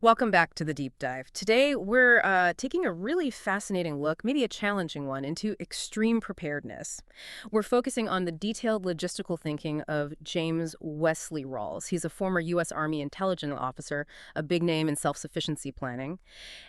Welcome back to the deep dive. Today, we're taking a really fascinating look, maybe a challenging one, into extreme preparedness. We're focusing on the detailed logistical thinking of James Wesley Rawles. He's a former U.S. Army intelligence officer, a big name in self-sufficiency planning.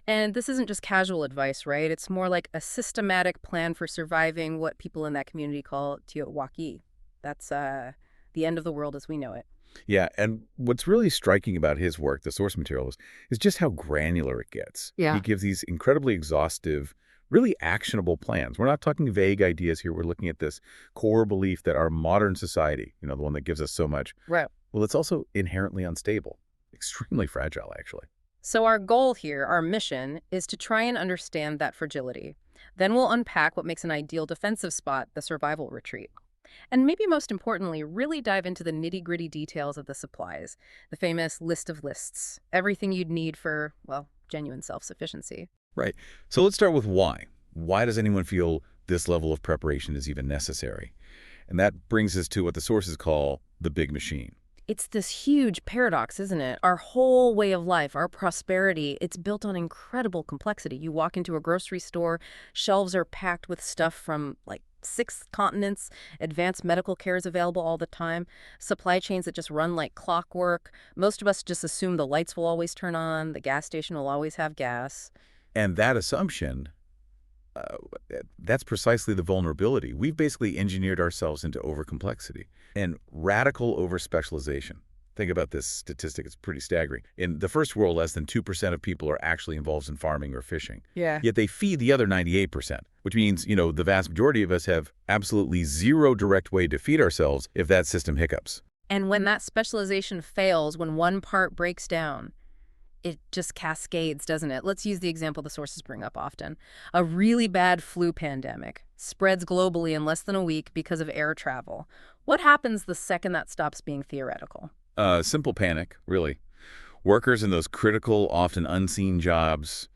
And this isn't just casual advice, right? It's more like a systematic plan for surviving what people in that community call Tiotwaki. That's the end of the world as we know it. Yeah, and what's really striking about his work, the source materials, is just how granular it gets. He Yeah. gives these incredibly exhaustive, really actionable plans. We're not talking vague ideas here. We're looking at this core belief that our modern society, the one that gives us so much, Right. well, it's also inherently unstable, extremely fragile, actually. So our goal here, our mission, is to try and understand that fragility. Then we'll unpack what makes an ideal defensive spot the survival retreat. And maybe most importantly, really dive into the nitty-gritty details of the supplies, the famous list of lists, everything you'd need for, well, genuine self-sufficiency. Right. So let's start with why. Why does anyone feel this level of preparation is even necessary? And that brings us to what the sources call the big machine. It's this huge paradox, isn't it? Our whole way of life, our prosperity, it's built on incredible complexity. You walk into a grocery store, shelves are packed with stuff from like 6 continents, advanced medical care is available all the time, supply chains that just run like clockwork. Most of us just assume the lights will always turn on, the gas station will always have gas. And that assumption, uh, that's precisely the vulnerability. We've basically engineered ourselves into overcomplexity and radical overspecialization. Think about this statistic. It's pretty staggering. In the first world, less than 2% of people are actually involved in farming or fishing. Yeah. Yet they feed the other 98%, which means, the vast majority of us have absolutely zero direct way to feed ourselves if that system hiccups. And when that specialization fails, when one part breaks down, it just cascades, doesn't it? Let's use the example the sources bring up often. A really bad flu pandemic spreads globally in less than a week because of air travel. What happens the second that stops being theoretical? Simple panic, really. Workers in those critical, often unseen jobs,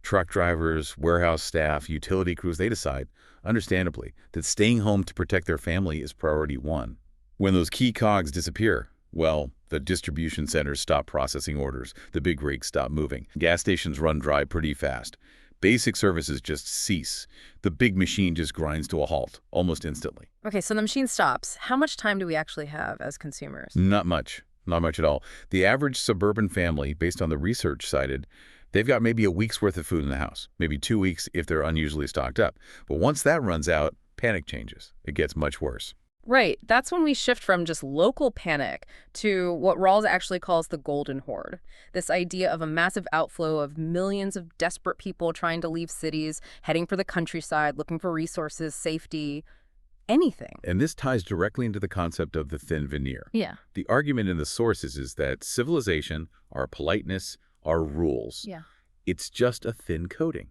truck drivers, warehouse staff, utility crews, they decide, understandably, that staying home to protect their family is priority one. When those key cogs disappear, well, the distribution centers stop processing orders, the big rigs stop moving, gas stations run dry pretty fast. Basic services just cease. The big machine just grinds to a halt, almost instantly. Okay, so the machine stops. How much time do we actually have as consumers? Not much. Not much at all. The average suburban family, based on the research cited, they've got maybe a week's worth of food in the house, maybe 2 weeks if they're unusually stocked up. But once that runs out, panic changes. It gets much worse. Right. That's when we shift from just local panic to what Rawls actually calls the golden horde. This idea of a massive outflow of millions of desperate people trying to leave cities, heading for the countryside, looking for resources, safety, anything. And this ties directly into the concept of the thin veneer. Yeah. The argument in the sources is that civilization, our politeness, our rules, Yeah. it's just a thin coating.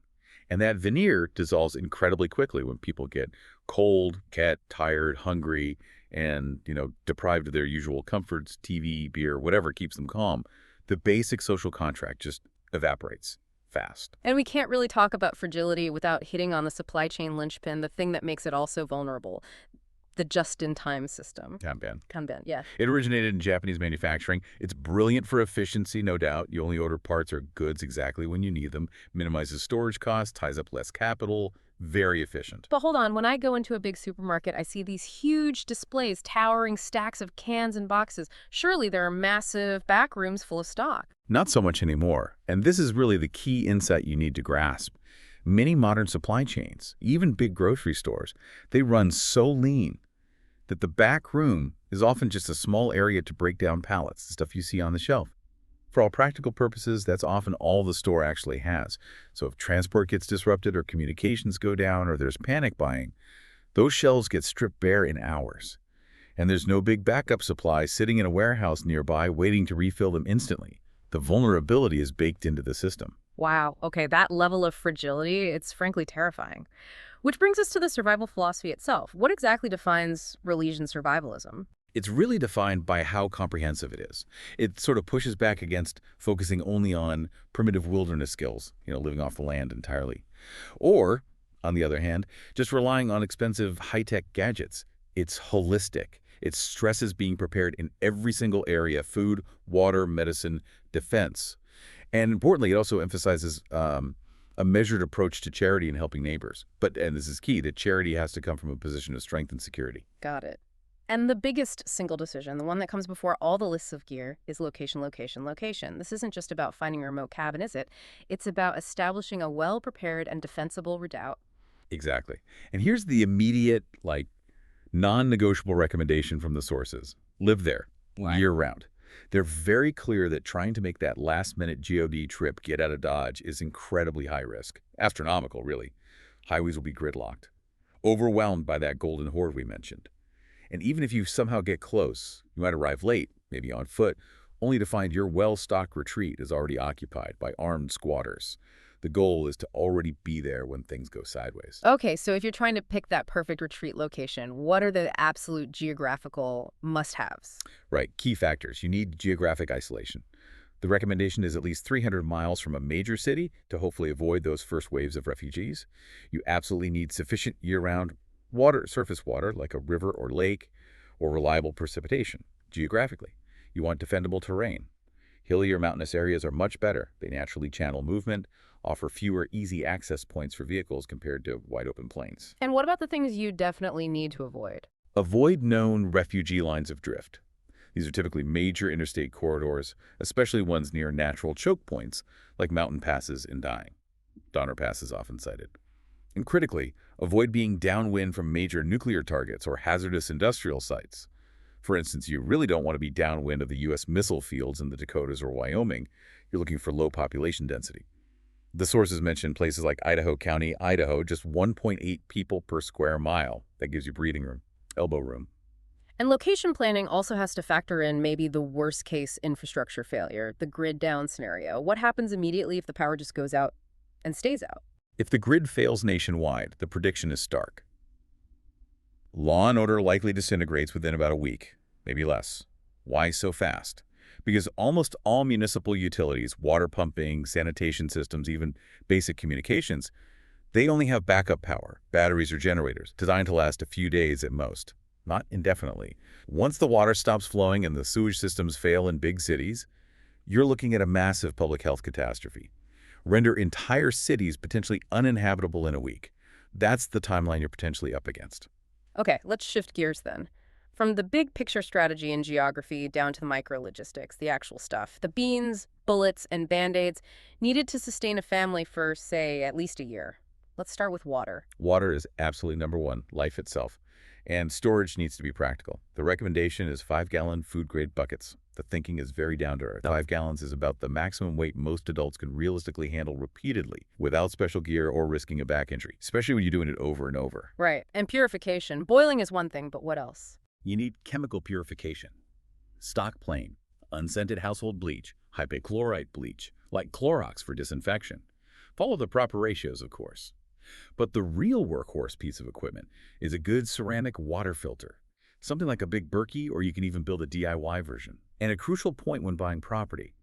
And that veneer dissolves incredibly quickly when people get cold, get tired, hungry, and, deprived of their usual comforts, TV, beer, whatever keeps them calm. The basic social contract just evaporates fast. And we can't really talk about fragility without hitting on the supply chain linchpin, the thing that makes it all so vulnerable. The just-in-time system. Kanban. Kanban, yeah. It originated in Japanese manufacturing. It's brilliant for efficiency, no doubt. You only order parts or goods exactly when you need them, minimizes storage costs, ties up less capital, very efficient. But hold on, when I go into a big supermarket, I see these huge displays, towering stacks of cans and boxes. Surely there are massive back rooms full of stock. Not so much anymore. And this is really the key insight you need to grasp. Many modern supply chains, even big grocery stores, they run so lean that the back room is often just a small area to break down pallets, the stuff you see on the shelf. For all practical purposes, that's often all the store actually has. So if transport gets disrupted or communications go down or there's panic buying, those shelves get stripped bare in hours. And there's no big backup supply sitting in a warehouse nearby waiting to refill them instantly. The vulnerability is baked into the system. Wow, okay, that level of fragility, it's frankly terrifying. Which brings us to the survival philosophy itself. What exactly defines Rhalesian survivalism? It's really defined by how comprehensive it is. It sort of pushes back against focusing only on primitive wilderness skills, living off the land entirely. Or, on the other hand, just relying on expensive high-tech gadgets. It's holistic. It stresses being prepared in every single area: food, water, medicine, defense. And importantly, it also emphasizes a measured approach to charity and helping neighbors. And this is key, that charity has to come from a position of strength and security. Got it. And the biggest single decision, the one that comes before all the lists of gear, is location, location, location. This isn't just about finding a remote cabin, is it? It's about establishing a well-prepared and defensible redoubt. Exactly. And here's the immediate, non-negotiable recommendation from the sources. Live there, Why? year-round. They're very clear that trying to make that last-minute GOD trip, get out of Dodge, is incredibly high risk. Astronomical, really. Highways will be gridlocked, overwhelmed by that golden horde we mentioned. And even if you somehow get close, you might arrive late, maybe on foot, only to find your well-stocked retreat is already occupied by armed squatters. The goal is to already be there when things go sideways. Okay, so if you're trying to pick that perfect retreat location, what are the absolute geographical must-haves? Right, key factors. You need geographic isolation. The recommendation is at least 300 miles from a major city to hopefully avoid those first waves of refugees. You absolutely need sufficient year-round surface water, like a river or lake, or reliable precipitation. Geographically, you want defendable terrain. Hilly or mountainous areas are much better. They naturally channel movement, offer fewer easy access points for vehicles compared to wide open plains. And what about the things you definitely need to avoid? Avoid known refugee lines of drift. These are typically major interstate corridors, especially ones near natural choke points like mountain passes and dying. Donner Pass is often cited. And critically, avoid being downwind from major nuclear targets or hazardous industrial sites. For instance, you really don't want to be downwind of the U.S. missile fields in the Dakotas or Wyoming. You're looking for low population density. The sources mention places like Idaho County, Idaho, just 1.8 people per square mile. That gives you breathing room, elbow room. And location planning also has to factor in maybe the worst-case infrastructure failure, the grid-down scenario. What happens immediately if the power just goes out and stays out? If the grid fails nationwide, the prediction is stark. Law and order likely disintegrates within about a week, maybe less. Why so fast? Because almost all municipal utilities, water pumping, sanitation systems, even basic communications, they only have backup power, batteries or generators, designed to last a few days at most, not indefinitely. Once the water stops flowing and the sewage systems fail in big cities, you're looking at a massive public health catastrophe. Render entire cities potentially uninhabitable in a week. That's the timeline you're potentially up against. Okay, let's shift gears then. From the big picture strategy and geography down to the micro logistics, the actual stuff, the beans, bullets, and band-aids needed to sustain a family for, say, at least a year. Let's start with water. Water is absolutely number one, life itself. And storage needs to be practical. The recommendation is 5-gallon food-grade buckets. The thinking is very down to earth. 5 gallons is about the maximum weight most adults can realistically handle repeatedly without special gear or risking a back injury, especially when you're doing it over and over. Right. And purification. Boiling is one thing, but what else? You need chemical purification. Stock plain, unscented household bleach, hypochlorite bleach, like Clorox for disinfection. Follow the proper ratios, of course. But the real workhorse piece of equipment is a good ceramic water filter. Something like a big Berkey, or you can even build a DIY version. And a crucial point when buying property.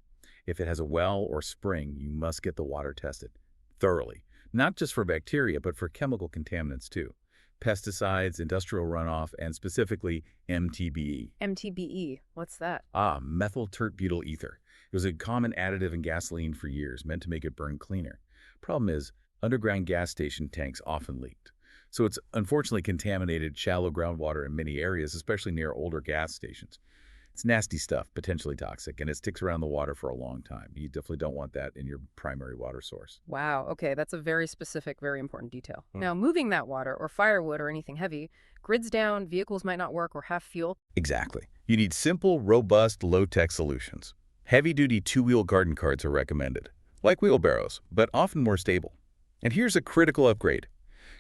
If it has a well or spring, you must get the water tested thoroughly. Not just for bacteria, but for chemical contaminants too. Pesticides, industrial runoff, and specifically MTBE. MTBE. What's that? Methyl tert butyl ether. It was a common additive in gasoline for years, meant to make it burn cleaner. Problem is, underground gas station tanks often leaked. So it's unfortunately contaminated shallow groundwater in many areas, especially near older gas stations. It's nasty stuff, potentially toxic, and it sticks around the water for a long time. You definitely don't want that in your primary water source. Wow. Okay, that's a very specific, very important detail. Now, moving that water or firewood or anything heavy, grids down, vehicles might not work or have fuel. Exactly. You need simple, robust, low-tech solutions. Heavy-duty two-wheel garden carts are recommended, like wheelbarrows, but often more stable. And here's a critical upgrade.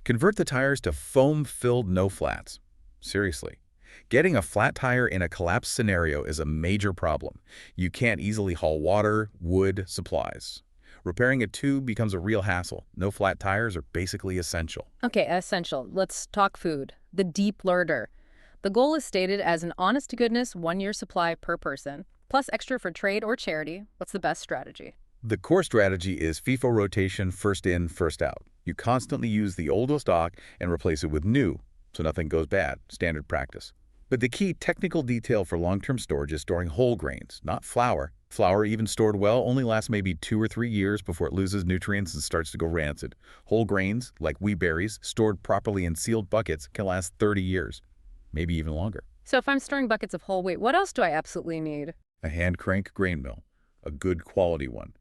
Convert the tires to foam-filled no-flats. Seriously. Getting a flat tire in a collapse scenario is a major problem. You can't easily haul water, wood, supplies. Repairing a tube becomes a real hassle. No flat tires are basically essential. Okay, essential. Let's talk food. The deep larder. The goal is stated as an honest-to-goodness 1-year supply per person, plus extra for trade or charity. What's the best strategy? The core strategy is FIFO rotation, first in, first out. You constantly use the old stock and replace it with new, so nothing goes bad. Standard practice. But the key technical detail for long-term storage is storing whole grains, not flour, Flour, even stored well, only lasts maybe 2 or 3 years before it loses nutrients and starts to go rancid. Whole grains, like wheat berries, stored properly in sealed buckets, can last 30 years, maybe even longer. So if I'm storing buckets of whole wheat, what else do I absolutely need? A hand crank grain mill, a good quality one.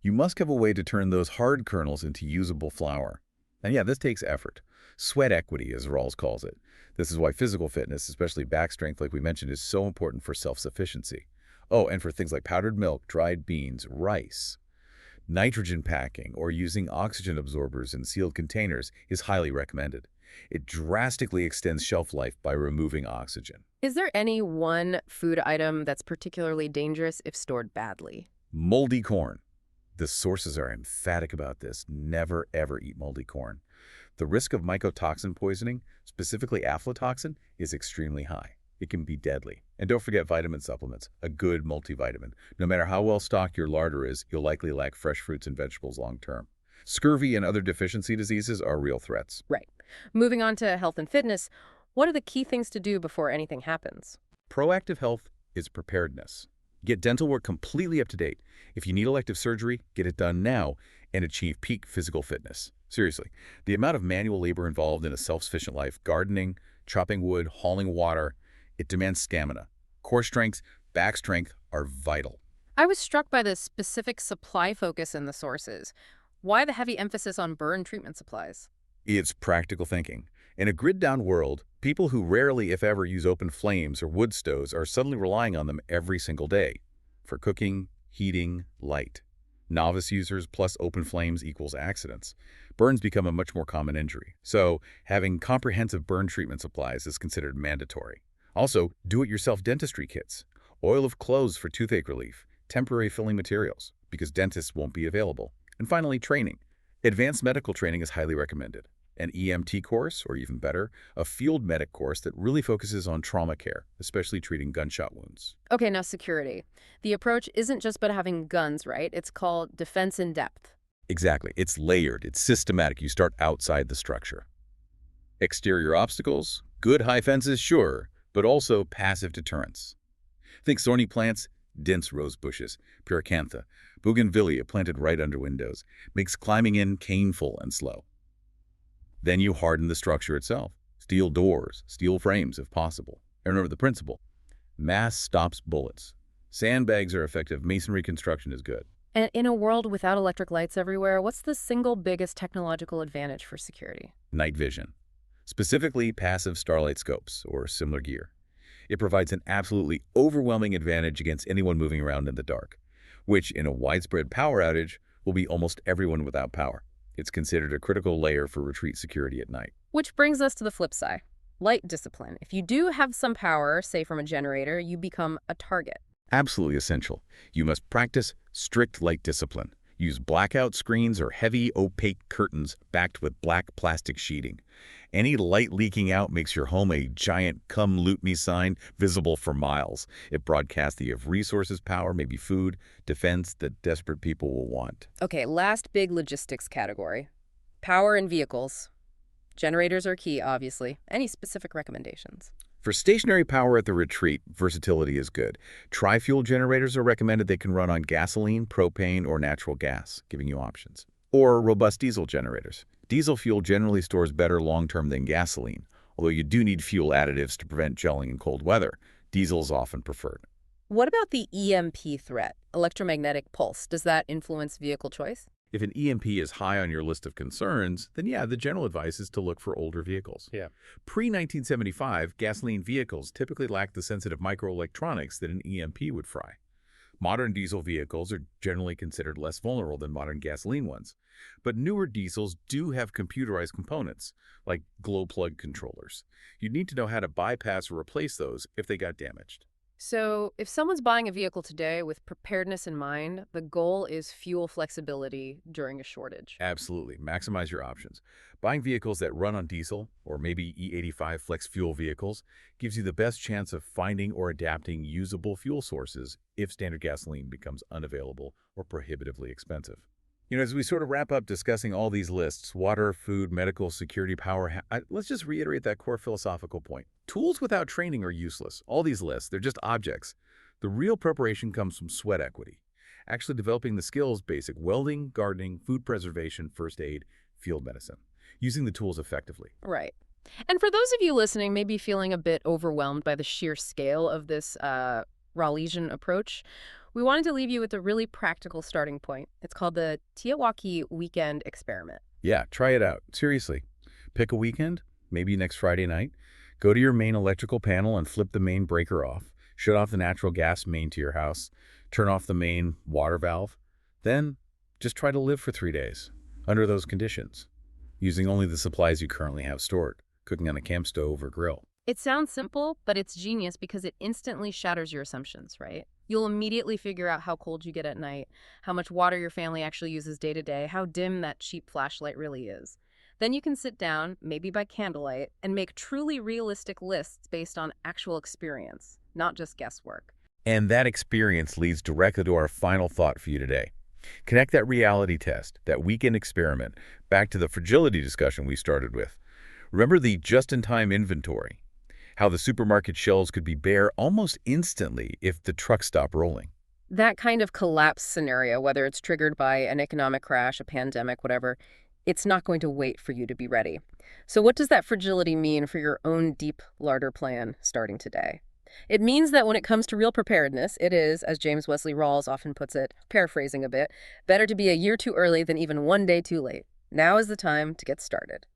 You must have a way to turn those hard kernels into usable flour. And yeah, this takes effort. Sweat equity, as Rawls calls it. This is why physical fitness, especially back strength like we mentioned, is so important for self-sufficiency. Oh, and for things like powdered milk, dried beans, rice. Nitrogen packing or using oxygen absorbers in sealed containers is highly recommended. It drastically extends shelf life by removing oxygen. Is there any one food item that's particularly dangerous if stored badly? Moldy corn. The sources are emphatic about this. Never, ever eat moldy corn. The risk of mycotoxin poisoning, specifically aflatoxin, is extremely high. It can be deadly. And don't forget vitamin supplements, a good multivitamin. No matter how well stocked your larder is, you'll likely lack fresh fruits and vegetables long term. Scurvy and other deficiency diseases are real threats. Right. Moving on to health and fitness, what are the key things to do before anything happens? Proactive health is preparedness. Get dental work completely up to date. If you need elective surgery, get it done now and achieve peak physical fitness. Seriously, the amount of manual labor involved in a self-sufficient life, gardening, chopping wood, hauling water, it demands stamina. Core strength, back strength are vital. I was struck by the specific supply focus in the sources. Why the heavy emphasis on burn treatment supplies? It's practical thinking. In a grid-down world, people who rarely, if ever, use open flames or wood stoves are suddenly relying on them every single day for cooking, heating, light. Novice users plus open flames equals accidents. Burns become a much more common injury. So, having comprehensive burn treatment supplies is considered mandatory. Also, do-it-yourself dentistry kits, oil of cloves for toothache relief, temporary filling materials, because dentists won't be available. And finally, training. Advanced medical training is highly recommended. An EMT course, or even better, a field medic course that really focuses on trauma care, especially treating gunshot wounds. Okay, now security. The approach isn't just about having guns, right? It's called defense in depth. Exactly. It's layered. It's systematic. You start outside the structure. Exterior obstacles, good high fences, sure, but also passive deterrence. Think thorny plants, dense rose bushes, pyracantha, bougainvillea planted right under windows, makes climbing in painful and slow. Then you harden the structure itself. Steel doors, steel frames if possible. And remember the principle. Mass stops bullets. Sandbags are effective. Masonry construction is good. And in a world without electric lights everywhere, what's the single biggest technological advantage for security? Night vision. Specifically passive starlight scopes or similar gear. It provides an absolutely overwhelming advantage against anyone moving around in the dark, which in a widespread power outage will be almost everyone without power. It's considered a critical layer for retreat security at night. Which brings us to the flip side. Light discipline. If you do have some power, say from a generator, you become a target. Absolutely essential. You must practice strict light discipline. Use blackout screens or heavy, opaque curtains backed with black plastic sheeting. Any light leaking out makes your home a giant "come loot me" sign visible for miles. It broadcasts the of resources, power, maybe food, defense that desperate people will want. Okay, last big logistics category. Power in vehicles. Generators are key, obviously. Any specific recommendations? For stationary power at the retreat, versatility is good. Tri-fuel generators are recommended. They can run on gasoline, propane, or natural gas, giving you options. Or robust diesel generators. Diesel fuel generally stores better long-term than gasoline, although you do need fuel additives to prevent gelling in cold weather. Diesel is often preferred. What about the EMP threat, electromagnetic pulse? Does that influence vehicle choice? If an EMP is high on your list of concerns, then yeah, the general advice is to look for older vehicles. Pre-1975, gasoline vehicles typically lacked the sensitive microelectronics that an EMP would fry. Modern diesel vehicles are generally considered less vulnerable than modern gasoline ones. But newer diesels do have computerized components, like glow plug controllers. You'd need to know how to bypass or replace those if they got damaged. So if someone's buying a vehicle today with preparedness in mind, the goal is fuel flexibility during a shortage. Absolutely. Maximize your options. Buying vehicles that run on diesel, or maybe E85 flex fuel vehicles, gives you the best chance of finding or adapting usable fuel sources if standard gasoline becomes unavailable or prohibitively expensive. As we sort of wrap up discussing all these lists, water, food, medical, security, power, let's just reiterate that core philosophical point. Tools without training are useless. All these lists, they're just objects. The real preparation comes from sweat equity, actually developing the skills basic welding, gardening, food preservation, first aid, field medicine, using the tools effectively. Right. And for those of you listening, maybe feeling a bit overwhelmed by the sheer scale of this Rawlesian approach, we wanted to leave you with a really practical starting point. It's called the Tiawaki Weekend Experiment. Yeah, try it out. Seriously. Pick a weekend, maybe next Friday night. Go to your main electrical panel and flip the main breaker off. Shut off the natural gas main to your house. Turn off the main water valve. Then just try to live for 3 days under those conditions, using only the supplies you currently have stored, cooking on a camp stove or grill. It sounds simple, but it's genius because it instantly shatters your assumptions, right? You'll immediately figure out how cold you get at night, how much water your family actually uses day to day, how dim that cheap flashlight really is. Then you can sit down, maybe by candlelight, and make truly realistic lists based on actual experience, not just guesswork. And that experience leads directly to our final thought for you today. Connect that reality test, that weekend experiment, back to the fragility discussion we started with. Remember the just-in-time inventory, how the supermarket shelves could be bare almost instantly if the trucks stopped rolling. That kind of collapse scenario, whether it's triggered by an economic crash, a pandemic, whatever, it's not going to wait for you to be ready. So what does that fragility mean for your own deep larder plan starting today? It means that when it comes to real preparedness, it is, as James Wesley Rawles often puts it, paraphrasing a bit, better to be a year too early than even one day too late. Now is the time to get started.